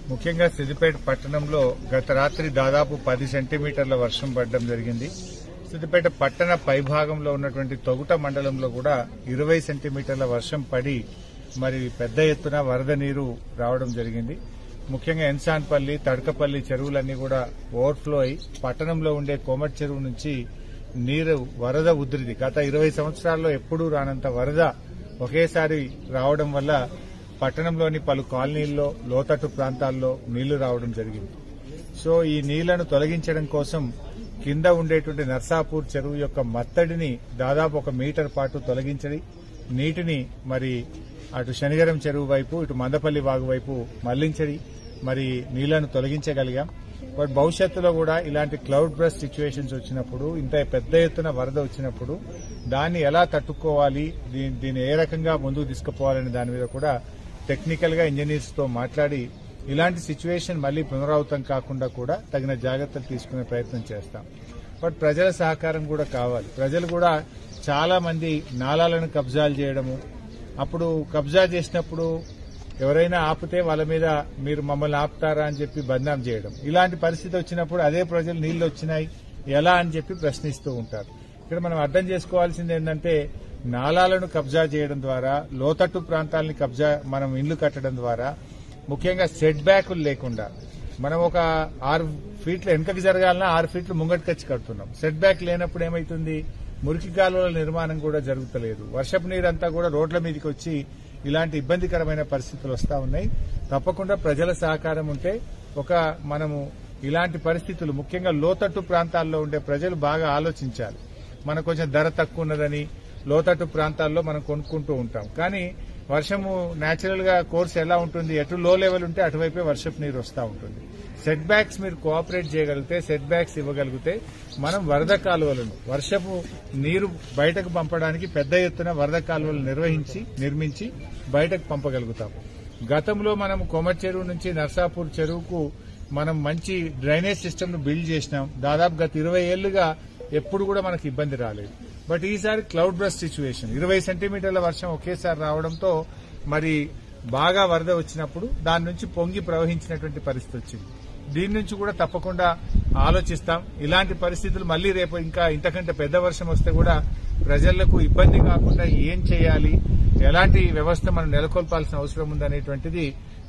ముఖ్యంగా సిద్దిపేట పట్టణంలో గత రాత్రి దాదాపు 10 సెంటీమీటర్ల వర్షం పడడం జరిగింది. సిద్దిపేట పట్టణ పైభాగంలో ఉన్నటువంటి తొగుట మండలంలో కూడా 20 సెంటీమీటర్ల వర్షం పడి మరి పెద్ద ఎత్తున వరద నీరు రావడం జరిగింది. ముఖ్యంగా ఎన్సాన్పల్లి, తడకపల్లి చెరువులన్నీ కూడా ఓవర్ఫ్లో అయి పట్టణంలో ఉండే కోమటి చెరువు నుంచి నీరు వరద ఉధృతి గత 20 సంవత్సరాల్లో ఎప్పుడూ రానంత వరద ఒకేసారి రావడం వల్ల పట్టణంలోని పలు కాలనీల్లో, లోతట్టు ప్రాంతాల్లో నీళ్లు రావడం జరిగింది. సో ఈ నీళ్లను తొలగించడం కోసం కింద ఉండేటువంటి నర్సాపూర్ చెరువు యొక్క మత్తడిని దాదాపు 1 మీటర్ పాటు తొలగించడి, నీటిని మరి అటు శనిగరం చెరువు వైపు, ఇటు మందపల్లి వాగు వైపు మళ్లించడి మరి నీళ్లను తొలగించగలిగాం. బట్ భవిష్యత్తులో కూడా ఇలాంటి క్లౌడ్ బ్రస్ట్ సిచ్యువేషన్స్ వచ్చినప్పుడు, ఇంత పెద్ద ఎత్తున వరద వచ్చినప్పుడు దాన్ని ఎలా తట్టుకోవాలి, దీన్ని ఏ రకంగా ముందుకు తీసుకుపోవాలనే దాని మీద కూడా టెక్నికల్ గా ఇంజనీర్స్ తో మాట్లాడి ఇలాంటి సిచ్యువేషన్ మళ్లీ పునరావృతం కాకుండా కూడా తగిన జాగ్రత్తలు తీసుకునే ప్రయత్నం చేస్తాం. బట్ ప్రజల సహకారం కూడా కావాలి. ప్రజలు కూడా చాలా మంది నాలాలను కబ్జాలు చేయడము, అప్పుడు కబ్జా చేసినప్పుడు ఎవరైనా ఆపితే వాళ్ళ మీద మీరు మమ్మల్ని ఆపుతారా అని చెప్పి బద్నాం చేయడం, ఇలాంటి పరిస్థితి వచ్చినప్పుడు అదే ప్రజలు నీళ్లు వచ్చినాయి ఎలా అని చెప్పి ప్రశ్నిస్తూ ఉంటారు. ఇక్కడ మనం అర్థం చేసుకోవాల్సింది ఏంటంటే నాలాలను కబ్జా చేయడం ద్వారా, లోతట్టు ప్రాంతాలని మనం ఇండ్లు కట్టడం ద్వారా, ముఖ్యంగా సెట్ బ్యాకులు లేకుండా మనం ఒక 6 ఫీట్ల వెనుకకి జరగాలన్నా 6 ఫీట్లు ముంగటికొచ్చి కడుతున్నాం. సెట్ బ్యాక్ లేనప్పుడు ఏమైతుంది, మురికి కాలువల నిర్మాణం కూడా జరుగుతలేదు. వర్షపు నీరంతా కూడా రోడ్ల మీదకి వచ్చి ఇలాంటి ఇబ్బందికరమైన పరిస్థితులు వస్తా ఉన్నాయి. తప్పకుండా ప్రజల సహకారం ఉంటే మనము ఇలాంటి పరిస్థితులు, ముఖ్యంగా లోతట్టు ప్రాంతాల్లో ఉండే ప్రజలు బాగా ఆలోచించాలి. మనకు కొంచెం ధర తక్కువ ఉన్నదని లోతట్టు ప్రాంతాల్లో మనం కొనుక్కుంటూ ఉంటాం. కానీ వర్షము నేచురల్ గా కోర్స్ ఎలా ఉంటుంది, ఎటు లో లెవెల్ ఉంటే అటువైపే వర్షపు నీరు వస్తూ ఉంటుంది. సెట్ బ్యాక్స్ మీరు కోఆపరేట్ చేయగలిగితే, సెట్ బ్యాక్స్ ఇవ్వగలిగితే మనం వరద కాలువలను, వర్షపు నీరు బయటకు పంపడానికి పెద్ద ఎత్తున వరద కాలువలు నిర్మించి బయటకు పంపగలుగుతాం. గతంలో మనం కోమటి చెరువు నుంచి నర్సాపూర్ చెరువుకు మనం మంచి డ్రైనేజ్ సిస్టమ్ ను బిల్డ్ చేసినాం. దాదాపు గత 20 ఏళ్లుగా ఎప్పుడు కూడా మనకు ఇబ్బంది రాలేదు. బట్ ఈసారి క్లౌడ్ బ్రస్ట్ సిచ్యువేషన్, 20 సెంటీమీటర్ల వర్షం ఒకేసారి రావడంతో మరి బాగా వరద వచ్చినప్పుడు దాని నుంచి పొంగి ప్రవహించినటువంటి పరిస్థితి వచ్చింది. దీని నుంచి కూడా తప్పకుండా ఆలోచిస్తాం. ఇలాంటి పరిస్థితులు మళ్లీ రేపు ఇంకా ఇంతకంటే పెద్ద వర్షం వస్తే కూడా ప్రజలకు ఇబ్బంది కాకుండా ఏం చేయాలి, ఎలాంటి వ్యవస్థ మనం నెలకొల్పాల్సిన అవసరం ఉందనేటువంటిది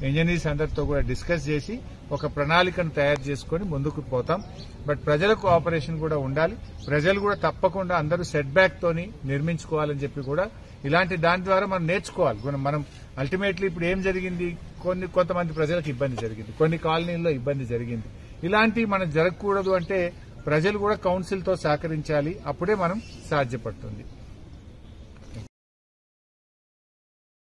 ఇంజనీర్స్ అందరితో కూడా డిస్కస్ చేసి ఒక ప్రణాళికను తయారు చేసుకుని ముందుకు పోతాం. బట్ ప్రజలకు ఆపరేషన్ కూడా ఉండాలి. ప్రజలు కూడా తప్పకుండా అందరూ సెట్ బ్యాక్ తోని నిర్మించుకోవాలని చెప్పి కూడా ఇలాంటి దాని ద్వారా మనం నేర్చుకోవాలి. మనం అల్టిమేట్లీ ఇప్పుడు ఏం జరిగింది, కొంతమంది ప్రజలకు ఇబ్బంది జరిగింది, కొన్ని కాలనీల్లో ఇబ్బంది జరిగింది. ఇలాంటివి మనం జరగకూడదు అంటే ప్రజలు కూడా కౌన్సిల్ తో సహకరించాలి. అప్పుడే మనం సాధ్యపడుతుంది.